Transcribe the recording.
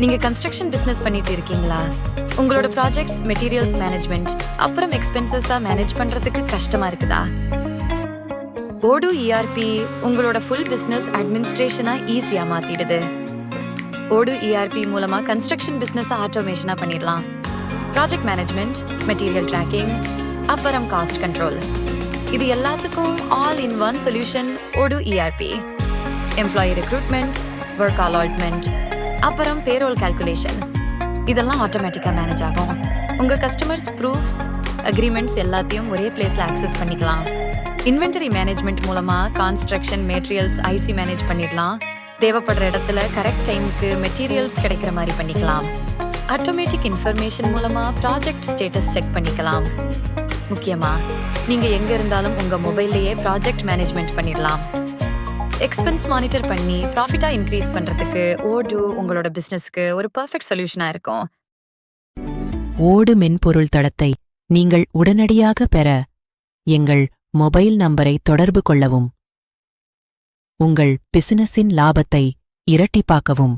நீங்க construction business பண்ணிட்டு இருக்கீங்களா? உங்களோட ப்ராஜெக்ட்ஸ், மெட்டீரியல்ஸ் மேனேஜ்மெண்ட், அப்புறம் எக்ஸ்பென்சஸா மேனேஜ் பண்றதுக்கு கஷ்டமா இருக்குதா? ஓடு இஆர்பி உங்களோட ஃபுல் பிசினஸ் அட்மினிஸ்ட்ரேஷனா ஈஸியா மாத்திடுது. ஓடு இஆர்பி மூலமா கன்ஸ்ட்ரக்ஷன் பிசினஸ் ஆட்டோமேஷனா பண்ணிடலாம். ப்ராஜெக்ட் மேனேஜ்மெண்ட், மெட்டீரியல் ட்ராக்கிங், அப்புறம் காஸ்ட் கண்ட்ரோல், இது எல்லாத்துக்கும் ஆல் இன் ஒன் சொல்யூஷன் ஓடு ERP. Employee recruitment, work allotment, அப்புறம் பேரோல் கால்குலேஷன், இதெல்லாம் ஆட்டோமேட்டிக்கா மேனேஜ் ஆகும். உங்க கஸ்டமர்ஸ் ப்ரூஃப்ஸ், அக்ரிமெண்ட்ஸ் எல்லாத்தையும் ஒரே பிளேஸ்ல ஆக்சஸ் பண்ணிக்கலாம். இன்வென்டரி மேனேஜ்மெண்ட் மூலமா கன்ஸ்ட்ரக்ஷன் மெட்டீரியல்ஸ் ஐசி மேனேஜ் பண்ணிடலாம். தேவைப்படுற இடத்துல கரெக்ட் டைமுக்கு மெட்டீரியல்ஸ் கிடைக்கிற மாதிரி பண்ணிக்கலாம். ஆட்டோமேட்டிக் இன்ஃபர்மேஷன் மூலமா ப்ராஜெக்ட் ஸ்டேட்டஸ் செக் பண்ணிக்கலாம். முக்கியமா நீங்க எங்க இருந்தாலும் உங்க மொபைல்லையே ப்ராஜெக்ட் மேனேஜ்மெண்ட் பண்ணிடலாம். எக்ஸ்பென்ஸ் மானிட்டர் பண்ணி ப்ராஃபிட்டா இன்க்ரீஸ் பண்றதுக்கு ஓடு உங்களோட பிசினஸ்க்கு ஒரு பெர்ஃபெக்ட் சொல்யூஷனா இருக்கும். ஓடு மென்பொருள் தளத்தை நீங்கள் உடனடியாக பெற எங்கள் மொபைல் நம்பரை தொடர்பு கொள்ளவும். உங்கள் பிசினஸின் லாபத்தை இரட்டிப்பாக்கவும்.